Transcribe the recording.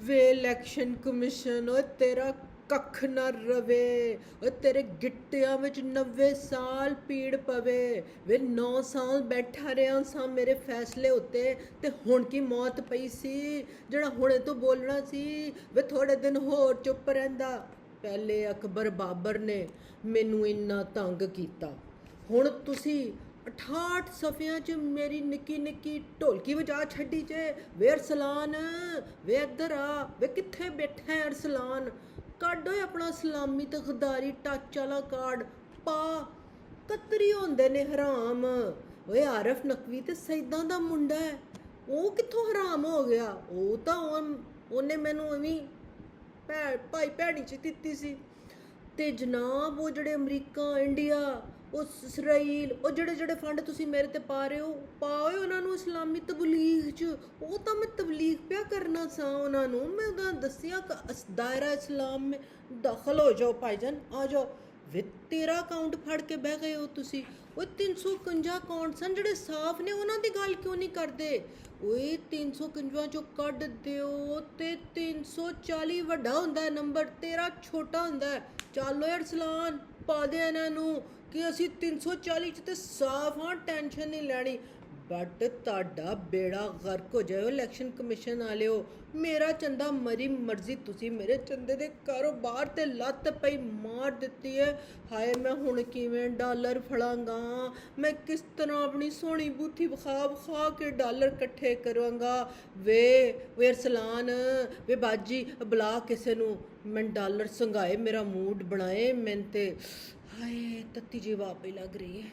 ਵੇ election commission ਓਏ ਤੇਰਾ ਕੱਖ ਨਾ ਰਵੇ ਓਏ ਤੇਰੇ ਗਿੱਟਿਆਂ ਵਿੱਚ 90 ਸਾਲ ਪੀੜ ਪਵੇ ਵੇ 9 ਸਾਲ ਬੈਠਾ ਰਿਹਾ ਸਾਂ ਮੇਰੇ ਫੈਸਲੇ ਉੱਤੇ ਤੇ ਹੁਣ ਕੀ ਮੌਤ ਪਈ ਸੀ ਜਿਹੜਾ ਹੁਣੇ ਤੋਂ ਬੋਲਣਾ ਸੀ ਵੇ ਥੋੜੇ ਦਿਨ ਹੋਰ ਚੁੱਪ ਰਹਿੰਦਾ। ਪਹਿਲੇ ਅਕਬਰ ਬਾਬਰ ਨੇ ਮੈਨੂੰ ਇੰਨਾ ਤੰਗ ਕੀਤਾ, ਹੁਣ ਤੁਸੀਂ 68 ਸਫ਼ਿਆਂ 'ਚ ਮੇਰੀ ਨਿੱਕੀ ਨਿੱਕੀ ਢੋਲਕੀ ਵਜਾ ਛੱਡੀ ਜੇ। ਵੇ ਅਰਸਲਾਨ ਵੇ ਇੱਧਰ ਆ, ਵੇ ਕਿੱਥੇ ਬੈਠਾ ਹੈ ਅਰਸਲਾਨ? ਕੱਢ ਓਏ ਆਪਣਾ ਇਸਲਾਮੀ ਤੇ ਗਦਾਰੀ ਟੱਚ ਵਾਲਾ ਕਾਰਡ ਪਾ, ਕਤਰੀ ਹੁੰਦੇ ਨੇ ਹਰਾਮ। ਓਏ ਆਰਫ ਨਕਵੀ ਤੇ ਸੈਦਾਂ ਦਾ ਮੁੰਡਾ ਹੈ, ਉਹ ਕਿੱਥੋਂ ਹਰਾਮ ਹੋ ਗਿਆ? ਉਹ ਤਾਂ ਉਹਨੇ ਮੈਨੂੰ ਐਵੇਂ ਭਾਈ ਭੈਣੀ 'ਚ ਦਿੱਤੀ ਸੀ। ਤੇ ਜਨਾਬ ਉਹ ਜਿਹੜੇ ਅਮਰੀਕਾ, ਇੰਡੀਆ, ਉਹ ਇਸਰਾਈਲ, ਉਹ ਜਿਹੜੇ ਫੰਡ ਤੁਸੀਂ ਮੇਰੇ ਤੇ ਪਾ ਰਹੇ ਹੋ, ਪਾਓ ਉਹਨਾਂ ਨੂੰ ਇਸਲਾਮੀ ਤਬਲੀਗ 'ਚ। ਉਹ ਤਾਂ ਮੈਂ ਤਬਲੀਗ ਪਿਆ ਕਰਨਾ ਸਾਂ ਉਹਨਾਂ ਨੂੰ, ਮੈਂ ਉਹਦਾ ਦੱਸਿਆ ਦਾਇਰਾ ਇਸਲਾਮ ਮੇ ਦਾਖਲ ਹੋ ਜਾਓ ਭਾਈਜਾਨ, ਆ ਜਾਓ। ਵੇ ਤੇਰਾ ਅਕਾਊਂਟ ਫੜ ਕੇ ਬਹਿ ਗਏ ਹੋ ਤੁਸੀਂ। ਉਹ 351 ਅਕਾਊਂਟ ਸਨ ਜਿਹੜੇ ਸਾਫ਼ ਨੇ, ਉਹਨਾਂ ਦੀ ਗੱਲ ਕਿਉਂ ਨਹੀਂ ਕਰਦੇ? ਓਏ 351 ਚੋਂ ਕੱਢ ਦਿਓ ਤੇ 340 ਵੱਡਾ ਹੁੰਦਾ ਹੈ ਨੰਬਰ, ਤੇਰਾ ਛੋਟਾ ਹੁੰਦਾ ਹੈ। ਚੱਲ ਓਏ ਅਰਸਲਾਨ ਪਾ ਦੇ ਇਹਨਾਂ ਨੂੰ ਕਿ ਅਸੀਂ 340 'ਚ ਤੇ ਸਾਫ਼ ਹਾਂ, ਟੈਨਸ਼ਨ ਨਹੀਂ ਲੈਣੀ। ਬਟ ਤੁਹਾਡਾ ਬੇੜਾ ਗਰਕ ਹੋ ਜਾਏ ਇਲੈਕਸ਼ਨ ਕਮਿਸ਼ਨ ਵਾਲਿਓ। ਮੇਰਾ ਚੰਦਾ ਮਰੀ ਮਰਜ਼ੀ, ਤੁਸੀਂ ਮੇਰੇ ਚੰਦੇ ਦੇ ਕਾਰੋਬਾਰ ਤੇ ਲੱਤ ਪਈ ਮਾਰ ਦਿੱਤੀ ਹੈ। ਹਾਏ ਮੈਂ ਹੁਣ ਕਿਵੇਂ ਡਾਲਰ ਫੜਾਂਗਾ? ਮੈਂ ਕਿਸ ਤਰ੍ਹਾਂ ਆਪਣੀ ਸੋਹਣੀ ਬੂਥੀ ਵਿਖਾ ਕੇ ਡਾਲਰ ਇਕੱਠੇ ਕਰਾਂਗਾ? ਵੇ ਅਰਸਲਾਨ ਵੇ ਬਾਜੀ ਬੁਲਾ ਕਿਸੇ ਨੂੰ, ਮੈਂ ਡਾਲਰ ਸੰਘਾਏ, ਮੇਰਾ ਮੂਡ ਬਣਾਏ। ਮੈਨੂੰ ਤੇ ਹਾਏ ਤੱਤੀ ਜਿਹੀ ਵਾਪੀ ਲੱਗ ਰਹੀ ਹੈ।